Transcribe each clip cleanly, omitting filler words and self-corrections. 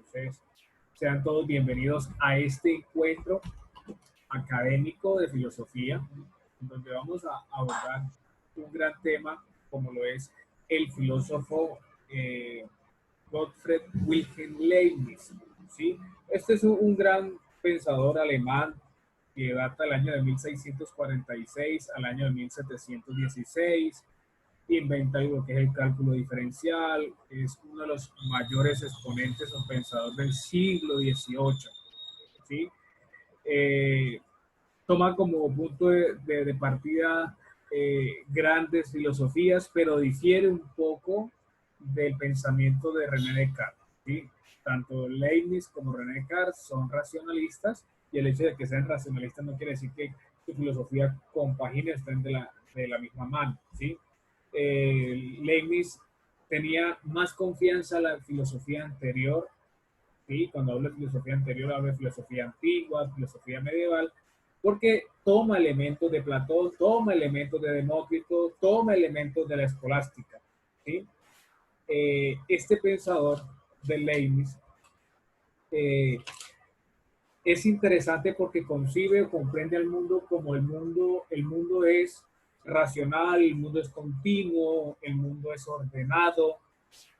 Entonces, sean todos bienvenidos a este encuentro académico de filosofía, donde vamos a abordar un gran tema como lo es el filósofo Gottfried Wilhelm Leibniz. ¿Sí? Este es un gran pensador alemán que data del año de 1646 al año de 1716, inventa lo que es el cálculo diferencial, es uno de los mayores exponentes o pensadores del siglo XVIII. ¿Sí? Eh, Toma como punto de partida grandes filosofías, pero difiere un poco del pensamiento de René Descartes. ¿Sí? Tanto Leibniz como René Descartes son racionalistas, y el hecho de que sean racionalistas no quiere decir que su filosofía compagine, estén de la misma mano. ¿Sí? Leibniz tenía más confianza en la filosofía anterior. ¿Sí? Cuando hablo de filosofía anterior, hablo de filosofía antigua, filosofía medieval, porque toma elementos de Platón, toma elementos de Demócrito, toma elementos de la escolástica. ¿Sí? Este pensador de Leibniz es interesante porque concibe o comprende al mundo como el mundo es racional, el mundo es continuo, el mundo es ordenado,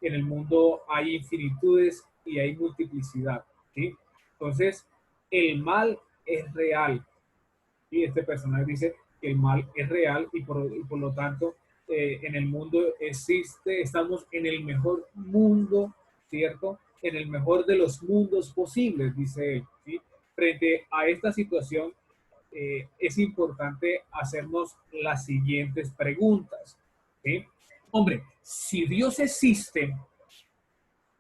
en el mundo hay infinitudes y hay multiplicidad. ¿Sí? Entonces, el mal es real. Y este personaje dice que el mal es real y por lo tanto en el mundo existe, estamos en el mejor mundo, ¿cierto? En el mejor de los mundos posibles, dice él. ¿Sí? Frente a esta situación, es importante hacernos las siguientes preguntas. ¿Sí? Hombre, si Dios existe,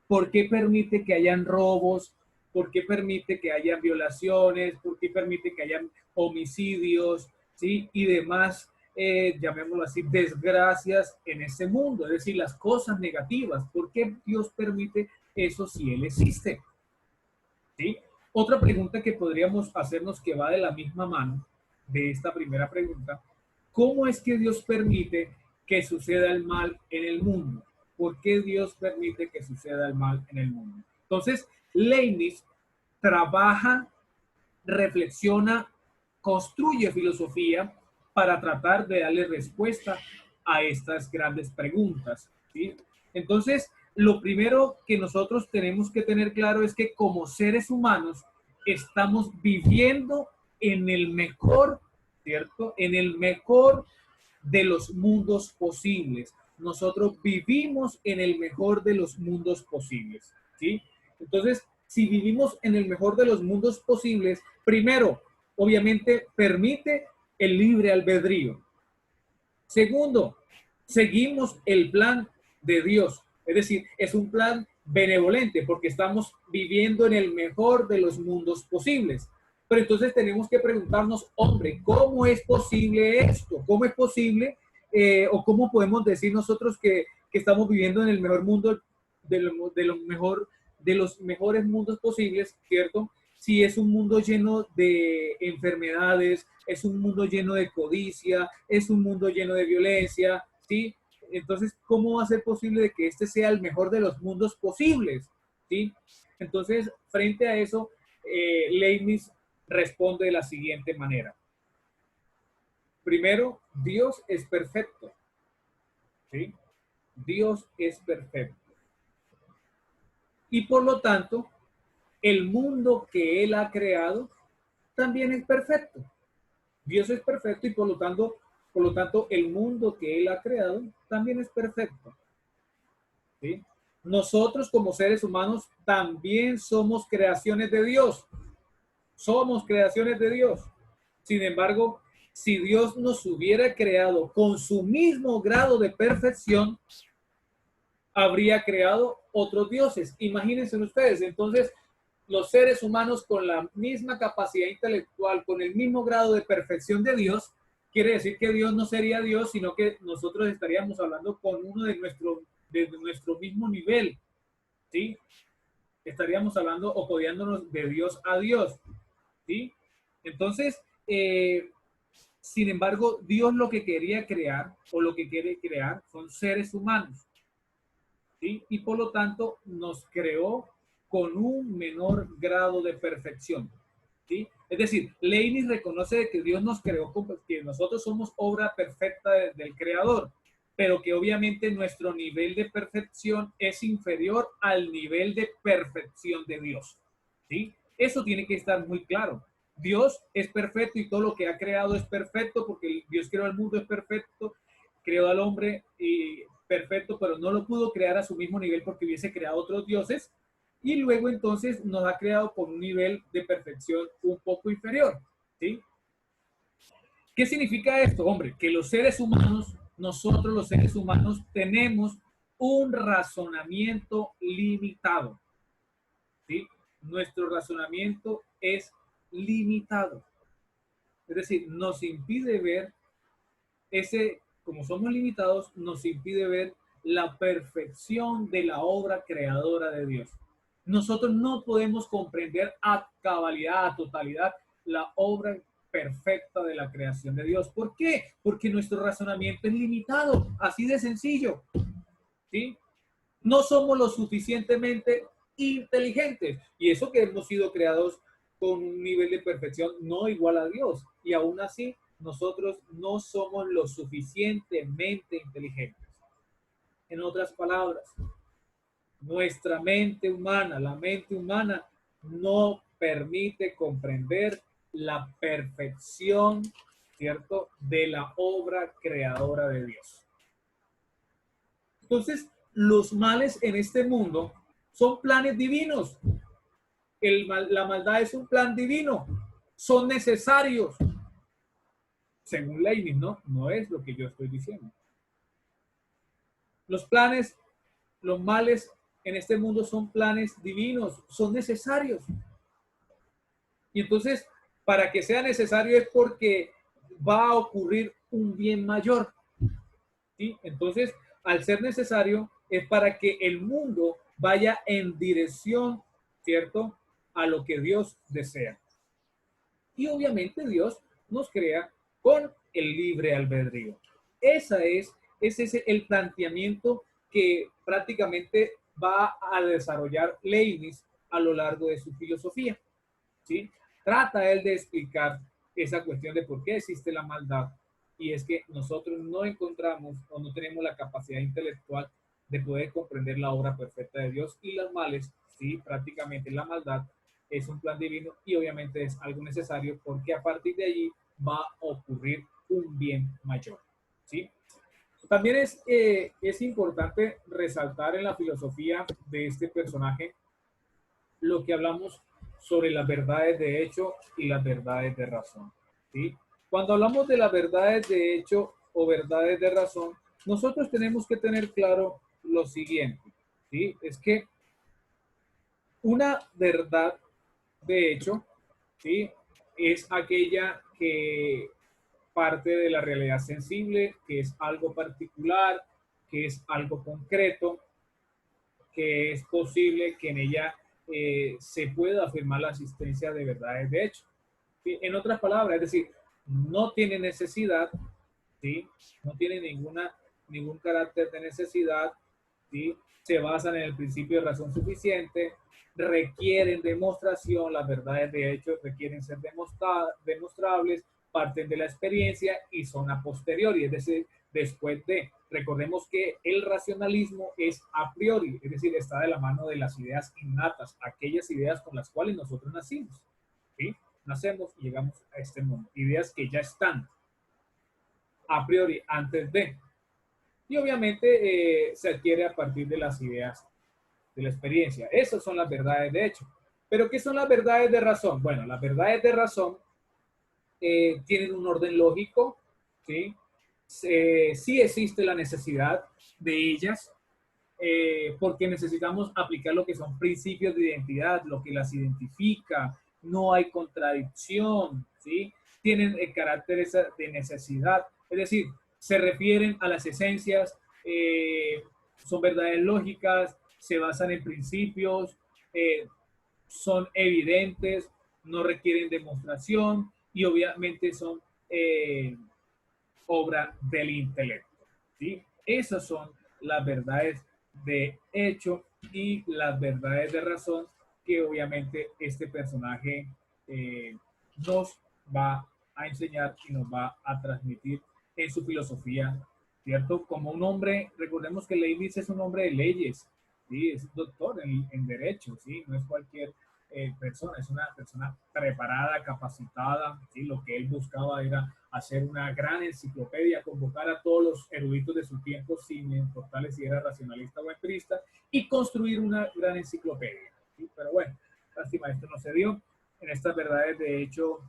¿por qué permite que hayan robos? ¿Por qué permite que hayan violaciones? ¿Por qué permite que hayan homicidios? ¿Sí? Y demás, llamémoslo así, desgracias en este mundo, es decir, las cosas negativas. ¿Por qué Dios permite eso si Él existe? ¿Sí? Otra pregunta que podríamos hacernos que va de la misma mano de esta primera pregunta: ¿cómo es que Dios permite que suceda el mal en el mundo? ¿Por qué Dios permite que suceda el mal en el mundo? Entonces, Leibniz trabaja, reflexiona, construye filosofía para tratar de darle respuesta a estas grandes preguntas. ¿Sí? Entonces, lo primero que nosotros tenemos que tener claro es que como seres humanos estamos viviendo en el mejor, ¿cierto? En el mejor de los mundos posibles. Nosotros vivimos en el mejor de los mundos posibles. ¿Sí? Entonces, si vivimos en el mejor de los mundos posibles, primero, obviamente, permite el libre albedrío. Segundo, seguimos el plan de Dios. Es decir, es un plan benevolente porque estamos viviendo en el mejor de los mundos posibles. Pero entonces tenemos que preguntarnos, hombre, ¿cómo es posible esto? ¿Cómo es posible o cómo podemos decir nosotros que estamos viviendo en el mejor mundo de los mejores mundos posibles, ¿cierto? Si es un mundo lleno de enfermedades, es un mundo lleno de codicia, es un mundo lleno de violencia, ¿sí? Entonces, ¿cómo va a ser posible de que este sea el mejor de los mundos posibles? ¿Sí? Entonces, frente a eso, Leibniz responde de la siguiente manera. Primero, Dios es perfecto. ¿Sí? Dios es perfecto. Y por lo tanto, el mundo que Él ha creado también es perfecto. Dios es perfecto y por lo tanto, el mundo que Él ha creado también es perfecto. ¿Sí? Nosotros como seres humanos también somos creaciones de Dios. Somos creaciones de Dios. Sin embargo, si Dios nos hubiera creado con su mismo grado de perfección, habría creado otros dioses. Imagínense ustedes, entonces, los seres humanos con la misma capacidad intelectual, con el mismo grado de perfección de Dios, quiere decir que Dios no sería Dios, sino que nosotros estaríamos hablando con uno de nuestro mismo nivel, ¿sí? Estaríamos hablando o codiándonos de Dios a Dios, ¿sí? Entonces, sin embargo, Dios lo que quería crear o lo que quiere crear son seres humanos, ¿sí? Y por lo tanto nos creó con un menor grado de perfección. ¿Sí? Es decir, Leibniz reconoce que Dios nos creó, que nosotros somos obra perfecta del Creador, pero que obviamente nuestro nivel de perfección es inferior al nivel de perfección de Dios. ¿Sí? Eso tiene que estar muy claro. Dios es perfecto y todo lo que ha creado es perfecto porque Dios creó el mundo, es perfecto, creó al hombre perfecto, pero no lo pudo crear a su mismo nivel porque hubiese creado otros dioses y luego entonces nos ha creado con un nivel de perfección un poco inferior. ¿Sí? ¿Qué significa esto? Hombre, que los seres humanos, nosotros los seres humanos, tenemos un razonamiento limitado. ¿Sí? Nuestro razonamiento es limitado. Es decir, nos impide ver como somos limitados, nos impide ver la perfección de la obra creadora de Dios. Nosotros no podemos comprender a cabalidad, a totalidad, la obra perfecta de la creación de Dios. ¿Por qué? Porque nuestro razonamiento es limitado, así de sencillo. ¿Sí? No somos lo suficientemente inteligentes. Y eso que hemos sido creados con un nivel de perfección no igual a Dios. Y aún así, nosotros no somos lo suficientemente inteligentes. En otras palabras, nuestra mente humana, la mente humana, no permite comprender la perfección, ¿cierto?, de la obra creadora de Dios. Entonces, los males en este mundo son planes divinos. La maldad es un plan divino. Son necesarios. Según Leibniz, ¿no? No es lo que yo estoy diciendo. Los planes, los males en este mundo son planes divinos. Son necesarios. Y entonces, para que sea necesario es porque va a ocurrir un bien mayor. ¿Sí? Entonces, al ser necesario, es para que el mundo vaya en dirección, ¿cierto?, a lo que Dios desea. Y obviamente Dios nos crea con el libre albedrío. Ese es el planteamiento que prácticamente va a desarrollar Leibniz a lo largo de su filosofía. ¿Sí? Trata él de explicar esa cuestión de por qué existe la maldad. Y es que nosotros no encontramos o no tenemos la capacidad intelectual de poder comprender la obra perfecta de Dios y los males, sí, prácticamente la maldad es un plan divino y obviamente es algo necesario porque a partir de allí va a ocurrir un bien mayor, ¿sí? También es importante resaltar en la filosofía de este personaje lo que hablamos sobre las verdades de hecho y las verdades de razón, ¿sí? Cuando hablamos de las verdades de hecho o verdades de razón, nosotros tenemos que tener claro lo siguiente, ¿sí? Es que una verdad de hecho, ¿sí?, es aquella que parte de la realidad sensible, que es algo particular, que es algo concreto, que es posible que en ella se pueda afirmar la existencia de verdades de hecho. ¿Sí? En otras palabras, es decir, no tiene necesidad, ¿sí?, no tiene ningún carácter de necesidad, ¿sí?, se basan en el principio de razón suficiente, requieren demostración, las verdades de hecho requieren ser demostrables, parten de la experiencia y son a posteriori, es decir, después de. Recordemos que el racionalismo es a priori, es decir, está de la mano de las ideas innatas, aquellas ideas con las cuales nosotros nacimos, ¿sí? Nacemos y llegamos a este mundo, ideas que ya están a priori antes de. Y obviamente se adquiere a partir de las ideas de la experiencia. Esas son las verdades de hecho. ¿Pero qué son las verdades de razón? Bueno, las verdades de razón tienen un orden lógico, ¿sí? Sí existe la necesidad de ellas, porque necesitamos aplicar lo que son principios de identidad, lo que las identifica, no hay contradicción, ¿sí? Tienen el carácter de necesidad, es decir, se refieren a las esencias, son verdades lógicas, se basan en principios, son evidentes, no requieren demostración y obviamente son eh, obra del intelecto. ¿Sí? Esas son las verdades de hecho y las verdades de razón que obviamente este personaje nos va a enseñar y nos va a transmitir en su filosofía, ¿cierto? Como un hombre, recordemos que Leibniz es un hombre de leyes, ¿sí? Es doctor en Derecho, ¿sí? No es cualquier persona, es una persona preparada, capacitada, ¿sí? Lo que él buscaba era hacer una gran enciclopedia, convocar a todos los eruditos de su tiempo, sin importarles si era racionalista o empirista, y construir una gran enciclopedia, ¿sí? Pero bueno, lástima, esto no se dio. En estas verdades, de hecho,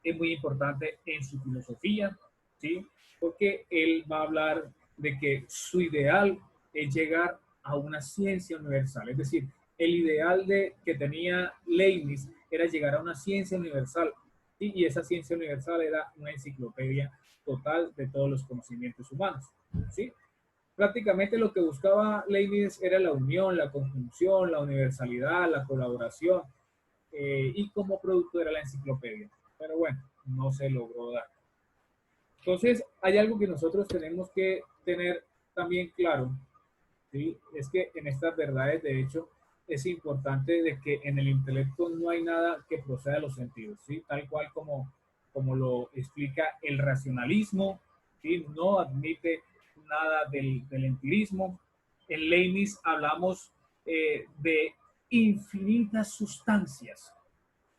es muy importante en su filosofía, ¿sí? Porque él va a hablar de que su ideal es llegar a una ciencia universal. Es decir, el ideal que tenía Leibniz era llegar a una ciencia universal, ¿sí? Y esa ciencia universal era una enciclopedia total de todos los conocimientos humanos, ¿sí? Prácticamente lo que buscaba Leibniz era la unión, la conjunción, la universalidad, la colaboración, y como producto era la enciclopedia. Pero bueno, no se logró dar. Entonces, hay algo que nosotros tenemos que tener también claro, ¿sí? Es que en estas verdades, de hecho, es importante de que en el intelecto no hay nada que proceda de los sentidos, ¿sí? Tal cual como lo explica el racionalismo, ¿sí? No admite nada del empirismo. En Leibniz hablamos de infinitas sustancias,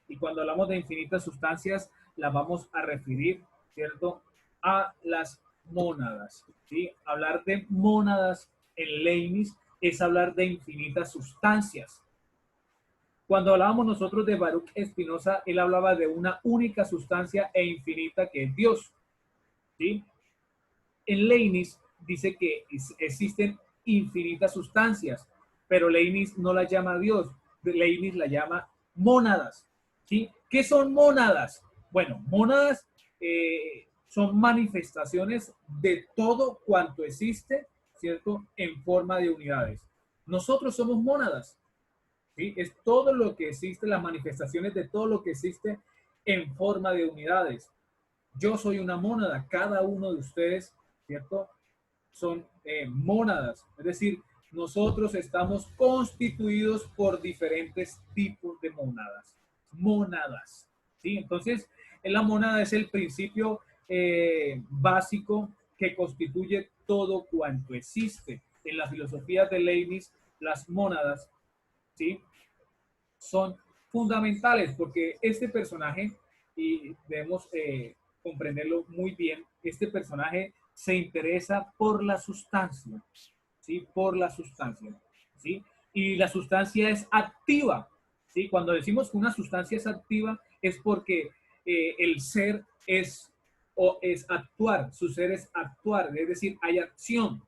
y cuando hablamos de infinitas sustancias, las vamos a referir, ¿cierto?, a las mónadas, ¿sí? Hablar de mónadas en Leibniz es hablar de infinitas sustancias. Cuando hablábamos nosotros de Baruch Spinoza, él hablaba de una única sustancia e infinita que es Dios, ¿sí? En Leibniz dice que existen infinitas sustancias, pero Leibniz no la llama Dios, Leibniz la llama mónadas, ¿sí? ¿Qué son mónadas? Bueno, mónadas son manifestaciones de todo cuanto existe, ¿cierto?, en forma de unidades. Nosotros somos mónadas, ¿sí? Es todo lo que existe, las manifestaciones de todo lo que existe en forma de unidades. Yo soy una mónada, cada uno de ustedes, ¿cierto?, son mónadas, es decir, nosotros estamos constituidos por diferentes tipos de mónadas. Mónadas, ¿sí? Entonces, la mónada es el principio básico que constituye todo cuanto existe. En la filosofía de Leibniz, las mónadas, ¿sí?, son fundamentales porque este personaje, y debemos comprenderlo muy bien, este personaje se interesa por la sustancia, ¿sí? Por la sustancia, ¿sí? Y la sustancia es activa, ¿sí? Cuando decimos que una sustancia es activa es porque el ser es actuar, su ser es actuar, es decir, hay acción,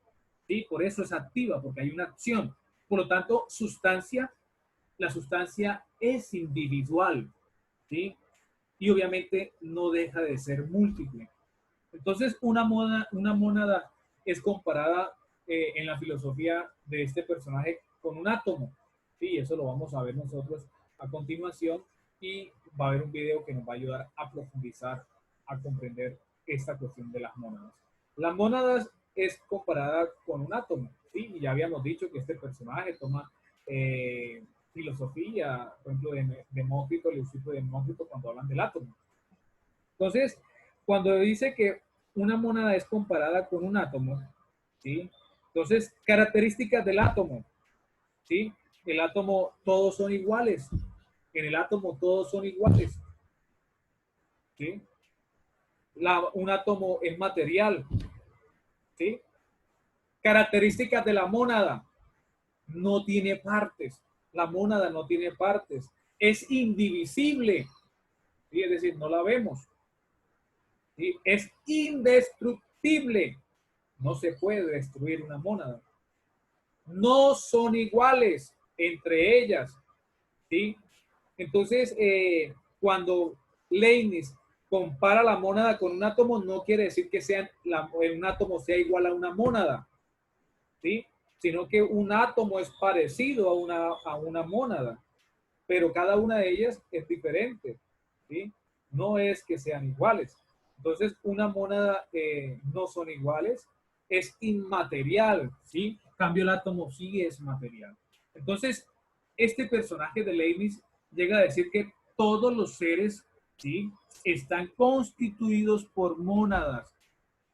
¿sí? Por eso es activa, porque hay una acción. Por lo tanto, la sustancia es individual, ¿sí? Y obviamente no deja de ser múltiple. Entonces, una mónada es comparada en la filosofía de este personaje con un átomo, ¿sí? Eso lo vamos a ver nosotros a continuación, y va a haber un video que nos va a ayudar a profundizar, a comprender esta cuestión de las mónadas. Las mónadas es comparada con un átomo, ¿sí? Y ya habíamos dicho que este personaje toma filosofía, por ejemplo, de Demócrito, Leucipo de Demócrito, cuando hablan del átomo. Entonces, cuando dice que una mónada es comparada con un átomo, ¿sí? Entonces, características del átomo, ¿sí? El átomo, todos son iguales. En el átomo todos son iguales, ¿sí? Un átomo es material, ¿sí? Características de la mónada, no tiene partes. La mónada no tiene partes. Es indivisible, ¿sí? Es decir, no la vemos. ¿Sí? Es indestructible. No se puede destruir una mónada. No son iguales entre ellas, ¿sí? Entonces, cuando Leibniz compara la mónada con un átomo, no quiere decir que un átomo sea igual a una mónada, ¿sí? Sino que un átomo es parecido a una mónada, pero cada una de ellas es diferente, ¿sí? No es que sean iguales. Entonces, una mónada no son iguales, es inmaterial, ¿sí? En cambio, el átomo sí es material. Entonces, este personaje de Leibniz llega a decir que todos los seres, ¿sí?, están constituidos por mónadas,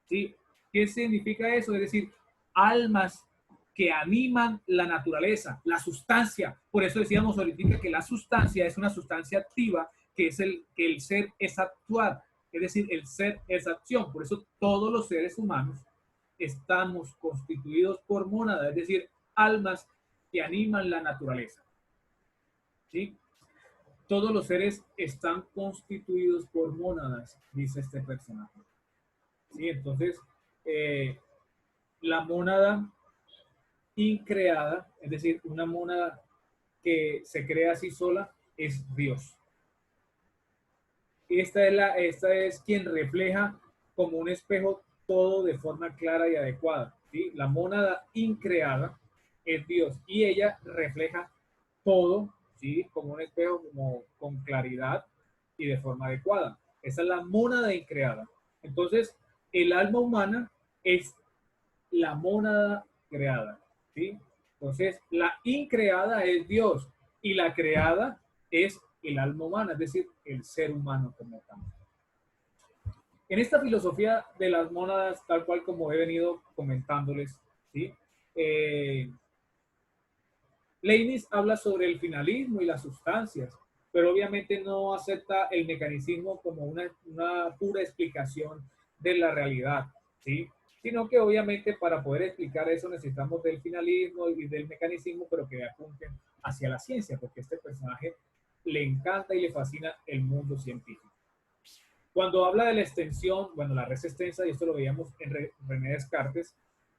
¿sí? ¿Qué significa eso? Es decir, almas que animan la naturaleza, la sustancia. Por eso decíamos ahorita que la sustancia es una sustancia activa, que es que el ser es actuar, es decir, el ser es acción. Por eso todos los seres humanos estamos constituidos por mónadas, es decir, almas que animan la naturaleza, ¿sí? Todos los seres están constituidos por mónadas, dice este personaje. ¿Sí? Entonces, eh, la mónada increada, es decir, una mónada que se crea así sola, es Dios. Esta es quien refleja como un espejo todo de forma clara y adecuada. ¿Sí? La mónada increada es Dios y ella refleja todo, ¿sí?, como un espejo, como con claridad y de forma adecuada. Esa es la mónada increada. Entonces, el alma humana es la mónada creada, ¿sí? Entonces, la increada es Dios y la creada es el alma humana, es decir, el ser humano como tal. En esta filosofía de las mónadas, tal cual como he venido comentándoles, ¿sí? Eh, Leibniz habla sobre el finalismo y las sustancias, pero obviamente no acepta el mecanicismo como una pura explicación de la realidad, ¿sí? Sino que obviamente para poder explicar eso necesitamos del finalismo y del mecanicismo, pero que apunten hacia la ciencia, porque a este personaje le encanta y le fascina el mundo científico. Cuando habla de la extensión, bueno, la resistencia, y esto lo veíamos en René Descartes,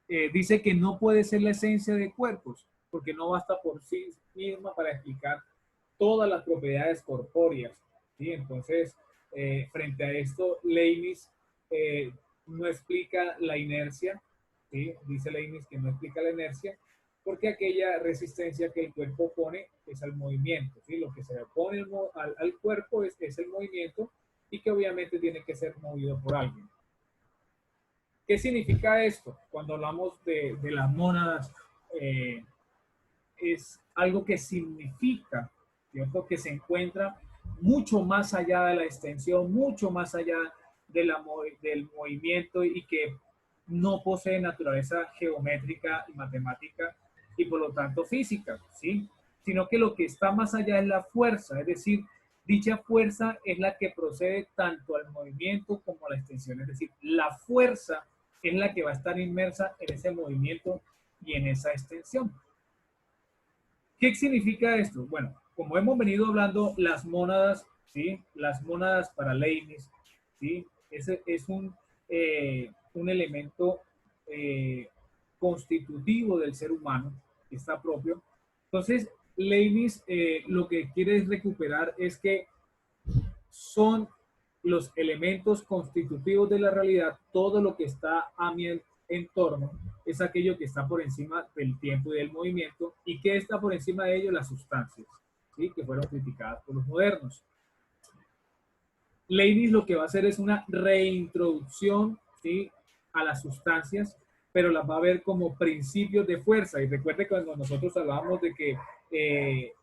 dice que no puede ser la esencia de cuerpos, porque no basta por sí misma para explicar todas las propiedades corpóreas, ¿sí? Entonces, frente a esto, Leibniz no explica la inercia, ¿sí? Dice Leibniz que no explica la inercia, porque aquella resistencia que el cuerpo pone es al movimiento, ¿sí? Lo que se opone al cuerpo es el movimiento y que obviamente tiene que ser movido por alguien. ¿Qué significa esto? Cuando hablamos de las mónadas, eh, es algo que significa, ¿cierto?, que se encuentra mucho más allá de la extensión, mucho más allá del movimiento y que no posee naturaleza geométrica y matemática y por lo tanto física, ¿sí? Sino que lo que está más allá es la fuerza, es decir, dicha fuerza es la que procede tanto al movimiento como a la extensión, es decir, la fuerza es la que va a estar inmersa en ese movimiento y en esa extensión. ¿Qué significa esto? Bueno, como hemos venido hablando, las mónadas, ¿sí? Las mónadas para Leibniz, ¿sí? Ese es un elemento constitutivo del ser humano, que está propio. Entonces, Leibniz lo que quiere es recuperar es que son los elementos constitutivos de la realidad, todo lo que está a mi entorno es aquello que está por encima del tiempo y del movimiento, y que está por encima de ello las sustancias, ¿sí?, que fueron criticadas por los modernos. Leibniz lo que va a hacer es una reintroducción, ¿sí?, a las sustancias, pero las va a ver como principios de fuerza. Y recuerde que cuando nosotros hablábamos de que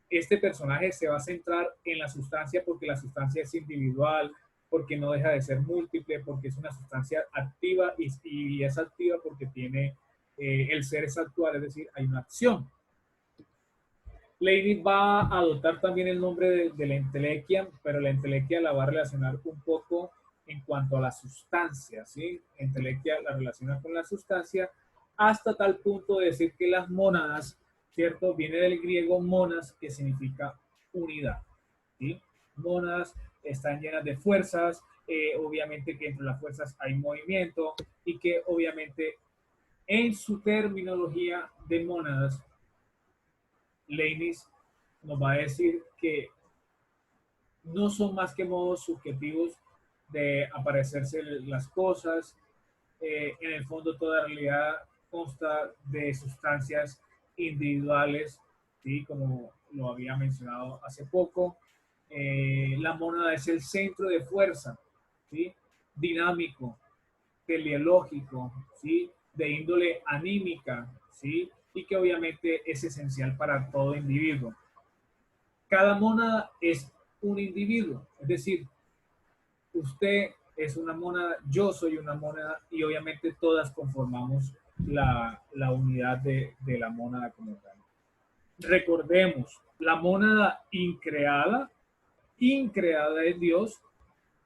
este personaje se va a centrar en la sustancia porque la sustancia es individual, porque no deja de ser múltiple, porque es una sustancia activa y es activa porque tiene el ser es actual, es decir, hay una acción. Leibniz va a adoptar también el nombre de la entelequia, pero la entelequia la va a relacionar un poco en cuanto a la sustancia, ¿sí? Entelequia la relaciona con la sustancia hasta tal punto de decir que las mónadas, ¿cierto? Viene del griego monas, que significa unidad, ¿sí? Mónadas están llenas de fuerzas, obviamente que entre las fuerzas hay movimiento y que obviamente en su terminología de mónadas, Leibniz nos va a decir que no son más que modos subjetivos de aparecerse las cosas. En el fondo, toda realidad consta de sustancias individuales, ¿sí?, como lo había mencionado hace poco. La mónada es el centro de fuerza, ¿sí?, dinámico, teleológico, ¿sí?, de índole anímica, ¿sí?, y que obviamente es esencial para todo individuo. Cada mónada es un individuo, es decir, usted es una mónada, yo soy una mónada y obviamente todas conformamos la unidad de la mónada como tal. Recordemos, la mónada increada es Dios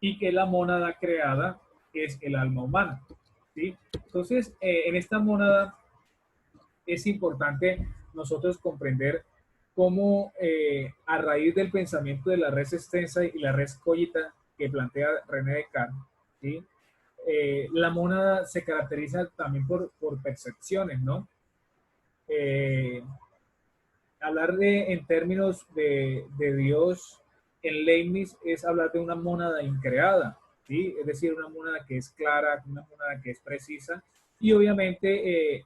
y que la mónada creada es el alma humana. ¿Sí? Entonces, en esta mónada es importante nosotros comprender cómo a raíz del pensamiento de la res extensa y la res cogita que plantea René Descartes, ¿sí? La mónada se caracteriza también por percepciones, ¿no? Eh, hablar en términos de Dios en Leibniz es hablar de una mónada increada, ¿sí? Es decir, una mónada que es clara, una mónada que es precisa, y obviamente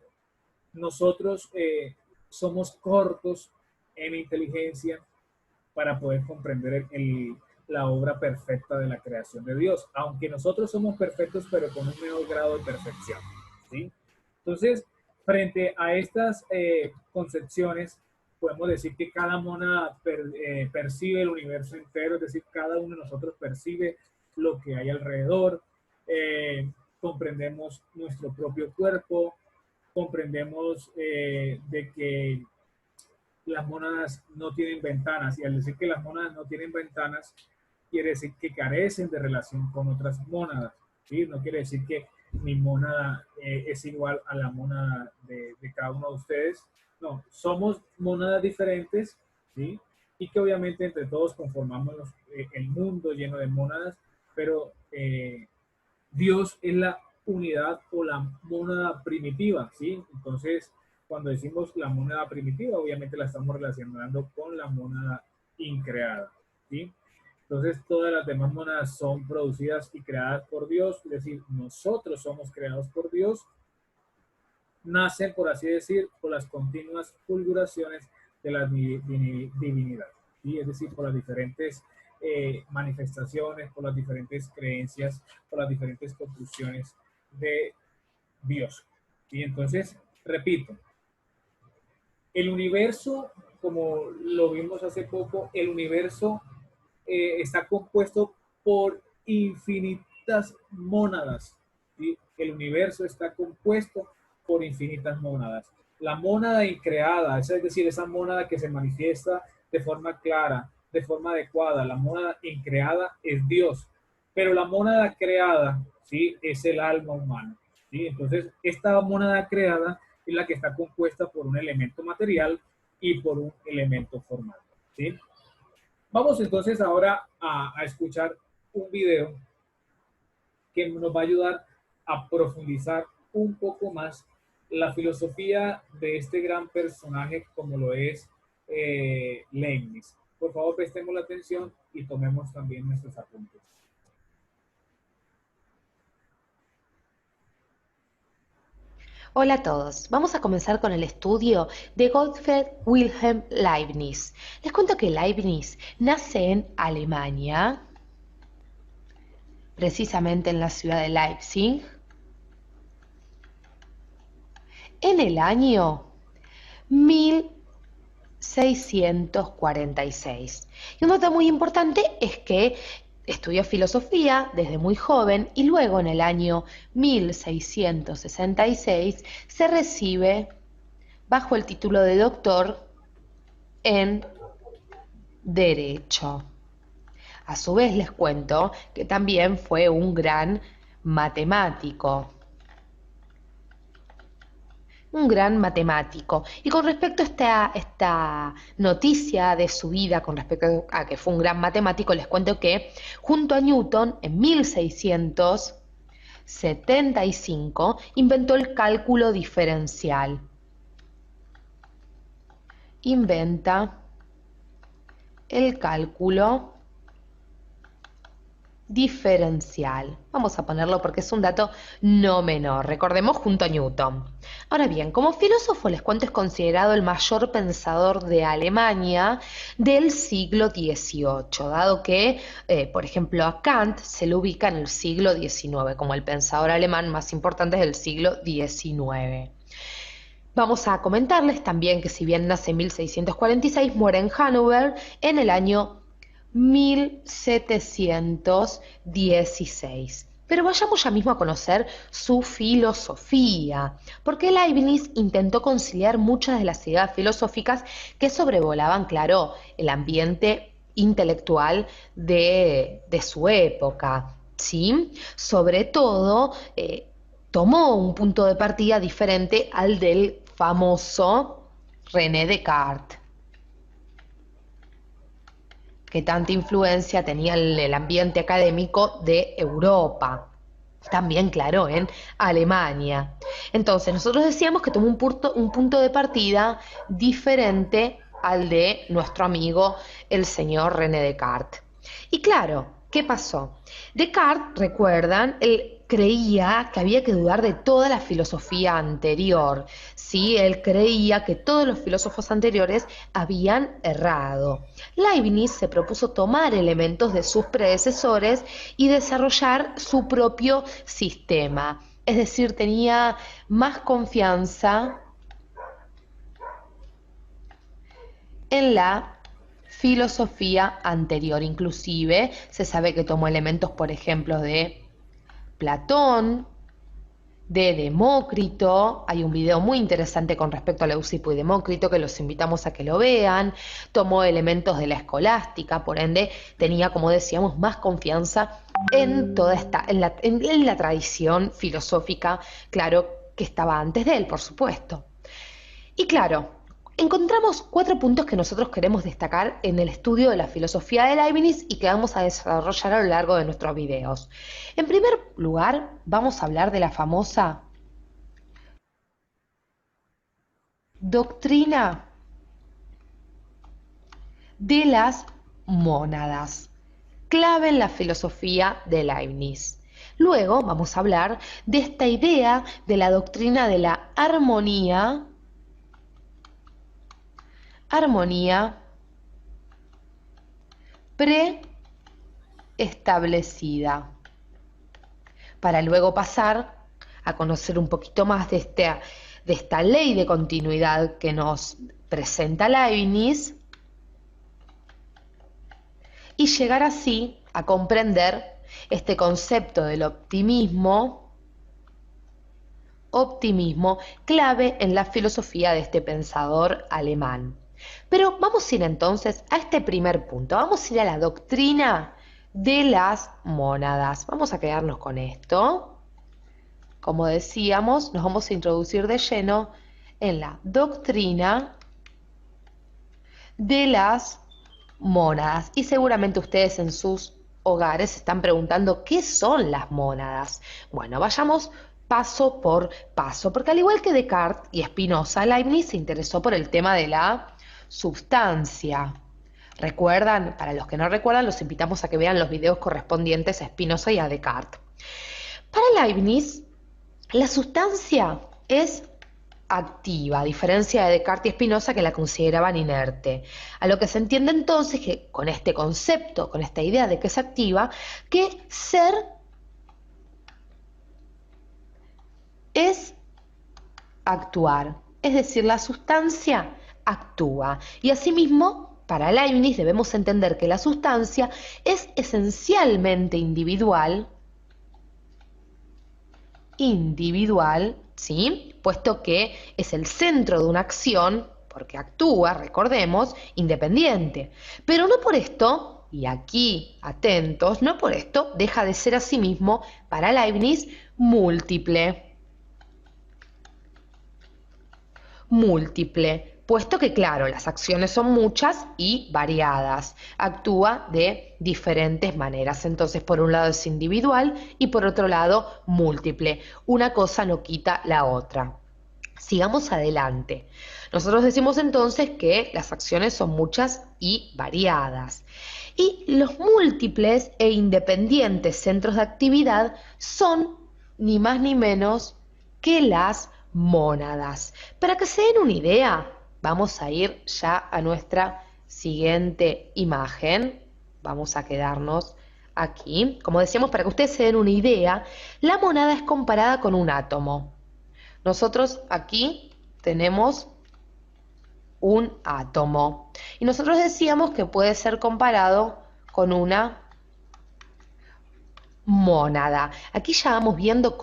nosotros somos cortos en inteligencia para poder comprender la obra perfecta de la creación de Dios, aunque nosotros somos perfectos, pero con un menor grado de perfección, ¿sí? Entonces, frente a estas concepciones, podemos decir que cada mona percibe el universo entero, es decir, cada uno de nosotros percibe lo que hay alrededor, comprendemos nuestro propio cuerpo, comprendemos de que las mónadas no tienen ventanas, y al decir que las mónadas no tienen ventanas, quiere decir que carecen de relación con otras mónadas, ¿sí? No quiere decir que mi mónada es igual a la mónada de cada uno de ustedes, no, somos mónadas diferentes, ¿sí? Y que obviamente entre todos conformamos el mundo lleno de mónadas, pero Dios es la unidad o la mónada primitiva, ¿sí? Entonces, cuando decimos la mónada primitiva, obviamente la estamos relacionando con la mónada increada, ¿sí? Entonces, todas las demás mónadas son producidas y creadas por Dios, es decir, nosotros somos creados por Dios, nacen, por así decir, por las continuas fulguraciones de la divinidad, ¿sí? Es decir, por las diferentes manifestaciones, por las diferentes creencias, por las diferentes construcciones de Dios. Y entonces, repito, el universo, como lo vimos hace poco, el universo está compuesto por infinitas mónadas, ¿sí? El universo está compuesto por infinitas mónadas. La mónada increada, es decir, esa mónada que se manifiesta de forma clara, de forma adecuada, la mónada increada es Dios, pero la mónada creada, ¿sí? Es el alma humana, ¿sí? Entonces, esta mónada creada es la que está compuesta por un elemento material y por un elemento formal, ¿sí? Vamos entonces ahora a escuchar un video que nos va a ayudar a profundizar un poco más la filosofía de este gran personaje como lo es Leibniz. Por favor, prestemos la atención y tomemos también nuestros apuntes. Hola a todos, vamos a comenzar con el estudio de Gottfried Wilhelm Leibniz. Les cuento que Leibniz nace en Alemania, precisamente en la ciudad de Leipzig, en el año 1646. Y un dato muy importante es que estudió filosofía desde muy joven y luego en el año 1666 se recibe bajo el título de doctor en Derecho. A su vez les cuento que también fue un gran matemático. Un gran matemático. Y con respecto a esta noticia de su vida, con respecto a que fue un gran matemático, les cuento que junto a Newton, en 1675, inventó el cálculo diferencial. Inventa el cálculo diferencial. Vamos a ponerlo porque es un dato no menor. Recordemos junto a Newton. Ahora bien, como filósofo les cuento es considerado el mayor pensador de Alemania del siglo XVIII, dado que, por ejemplo, a Kant se le ubica en el siglo XIX como el pensador alemán más importante del siglo XIX. Vamos a comentarles también que si bien nace en 1646, muere en Hannover en el año 1716. Pero vayamos ya mismo a conocer su filosofía, porque Leibniz intentó conciliar muchas de las ideas filosóficas que sobrevolaban, claro, el ambiente intelectual de su época, ¿sí? Sobre todo, tomó un punto de partida diferente al del famoso René Descartes, que tanta influencia tenía en el ambiente académico de Europa. También, claro, en Alemania. Entonces, nosotros decíamos que tomó un punto de partida diferente al de nuestro amigo el señor René Descartes. Y claro, ¿qué pasó? Descartes, recuerdan, él creía que había que dudar de toda la filosofía anterior, ¿sí? Él creía que todos los filósofos anteriores habían errado. Leibniz se propuso tomar elementos de sus predecesores y desarrollar su propio sistema. Es decir, tenía más confianza en la filosofía anterior. Inclusive se sabe que tomó elementos, por ejemplo, de Platón, de Demócrito. Hay un video muy interesante con respecto a Leucipo y Demócrito que los invitamos a que lo vean. Tomó elementos de la escolástica, por ende tenía, como decíamos, más confianza en toda en la tradición filosófica, claro, que estaba antes de él, por supuesto. Y claro, encontramos 4 puntos que nosotros queremos destacar en el estudio de la filosofía de Leibniz y que vamos a desarrollar a lo largo de nuestros videos. En primer lugar, vamos a hablar de la famosa doctrina de las mónadas, clave en la filosofía de Leibniz. Luego vamos a hablar de esta idea de la doctrina de la armonía preestablecida, para luego pasar a conocer un poquito más de esta ley de continuidad que nos presenta Leibniz y llegar así a comprender este concepto del optimismo clave en la filosofía de este pensador alemán. Pero vamos a ir entonces a este primer punto, vamos a ir a la doctrina de las mónadas. Vamos a quedarnos con esto. Como decíamos, nos vamos a introducir de lleno en la doctrina de las mónadas. Y seguramente ustedes en sus hogares se están preguntando qué son las mónadas. Bueno, vayamos paso por paso, porque al igual que Descartes y Spinoza, Leibniz se interesó por el tema de la substancia. ¿Recuerdan? Para los que no recuerdan, los invitamos a que vean los videos correspondientes a Spinoza y a Descartes. Para Leibniz, la sustancia es activa, a diferencia de Descartes y Spinoza que la consideraban inerte. A lo que se entiende entonces que con este concepto, con esta idea de que es activa, que ser es actuar, es decir, la sustancia actúa. Y asimismo, para Leibniz debemos entender que la sustancia es esencialmente individual, ¿sí? Puesto que es el centro de una acción, porque actúa, recordemos, independiente. Pero no por esto, y aquí atentos, no por esto deja de ser asimismo para Leibniz múltiple, puesto que, claro, las acciones son muchas y variadas, actúa de diferentes maneras. Entonces, por un lado es individual y por otro lado múltiple. Una cosa no quita la otra. Sigamos adelante. Nosotros decimos entonces que las acciones son muchas y variadas. Y los múltiples e independientes centros de actividad son ni más ni menos que las mónadas. Para que se den una idea, vamos a ir ya a nuestra siguiente imagen. Vamos a quedarnos aquí. Como decíamos, para que ustedes se den una idea, la mónada es comparada con un átomo. Nosotros aquí tenemos un átomo. Y nosotros decíamos que puede ser comparado con una mónada. Aquí ya vamos viendo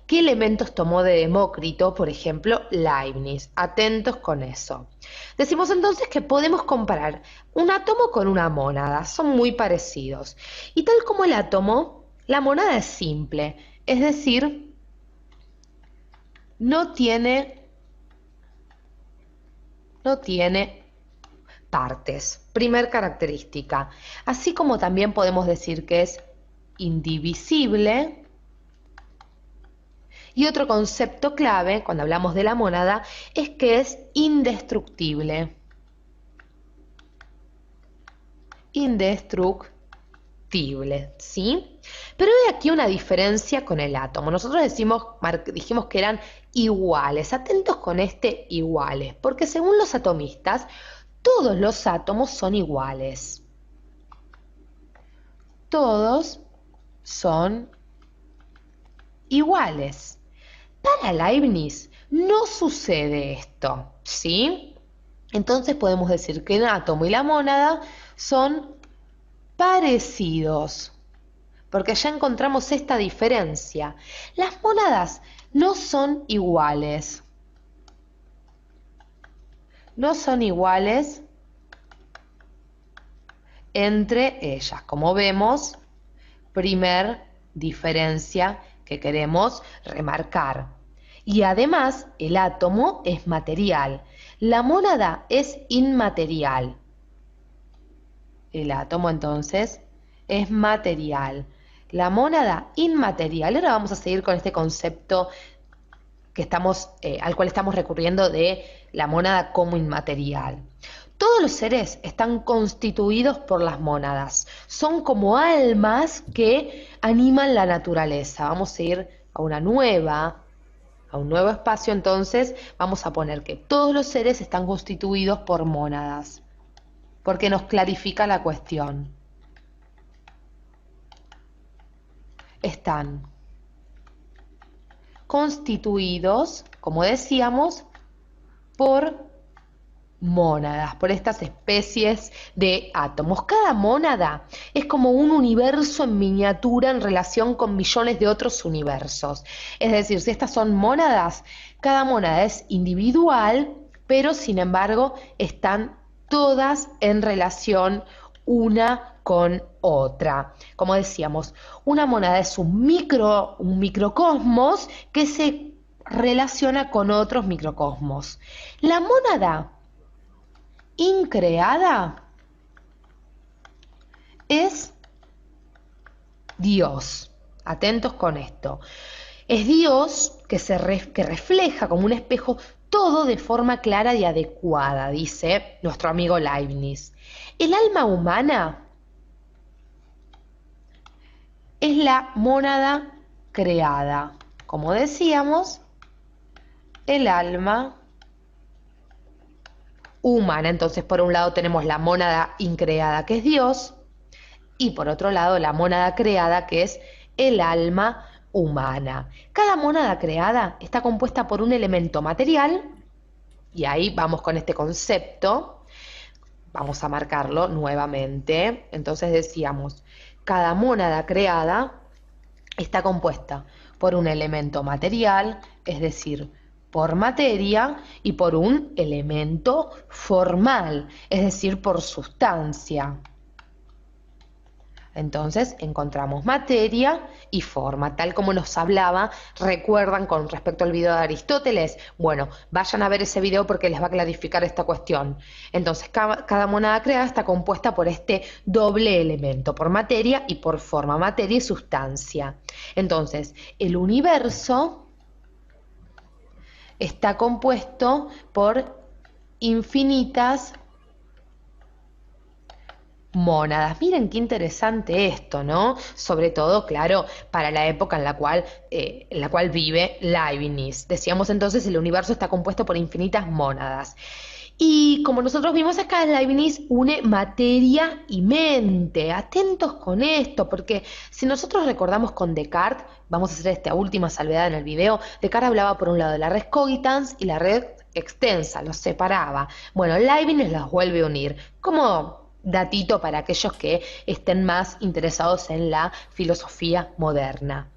qué elementos tomó de Demócrito, por ejemplo, Leibniz. Atentos con eso. Decimos entonces que podemos comparar un átomo con una mónada. Son muy parecidos. Y tal como el átomo, la mónada es simple. Es decir, no tiene partes. Primer característica. Así como también podemos decir que es indivisible. Y otro concepto clave cuando hablamos de la mónada es que es indestructible. Indestructible, ¿sí? Pero hay aquí una diferencia con el átomo. Nosotros dijimos que eran iguales. Atentos con este iguales, porque según los atomistas, todos los átomos son iguales. Todos son iguales. Para Leibniz no sucede esto, ¿sí? Entonces podemos decir que el átomo y la mónada son parecidos, porque ya encontramos esta diferencia. Las mónadas no son iguales. No son iguales entre ellas. Como vemos, primer diferencia que queremos remarcar. Y además, el átomo es material. La mónada es inmaterial. El átomo, entonces, es material. La mónada inmaterial. Ahora vamos a seguir con este concepto al cual estamos recurriendo de la mónada como inmaterial. Todos los seres están constituidos por las mónadas. Son como almas que animan la naturaleza. Vamos a ir a un nuevo espacio, entonces vamos a poner que todos los seres están constituidos por mónadas, porque nos clarifica la cuestión. Están constituidos, como decíamos, por mónadas, por estas especies de átomos. Cada mónada es como un universo en miniatura en relación con millones de otros universos. Es decir, si estas son mónadas, cada mónada es individual, pero sin embargo están todas en relación una con otra. Como decíamos, una mónada es un microcosmos que se relaciona con otros microcosmos. La mónada increada es Dios. Atentos con esto. Es Dios que refleja como un espejo todo de forma clara y adecuada, dice nuestro amigo Leibniz. El alma humana es la mónada creada. Como decíamos, el alma humana. Entonces, por un lado tenemos la mónada increada, que es Dios, y por otro lado la mónada creada, que es el alma humana. Cada mónada creada está compuesta por un elemento material, y ahí vamos con este concepto. Vamos a marcarlo nuevamente. Entonces decíamos, cada mónada creada está compuesta por un elemento material, es decir, por materia, y por un elemento formal, es decir, por sustancia. Entonces encontramos materia y forma, tal como nos hablaba. ¿Recuerdan con respecto al video de Aristóteles? Bueno, vayan a ver ese video porque les va a clarificar esta cuestión. Entonces, cada mónada creada está compuesta por este doble elemento, por materia y por forma, materia y sustancia. Entonces, el universo está compuesto por infinitas mónadas. Miren qué interesante esto, ¿no? Sobre todo, claro, para la época en la cual vive Leibniz. Decíamos entonces, el universo está compuesto por infinitas mónadas. Y como nosotros vimos acá, Leibniz une materia y mente. Atentos con esto, porque si nosotros recordamos con Descartes, vamos a hacer esta última salvedad en el video, Descartes hablaba por un lado de la res cogitans y la res extensa, los separaba. Bueno, Leibniz los vuelve a unir, como datito para aquellos que estén más interesados en la filosofía moderna.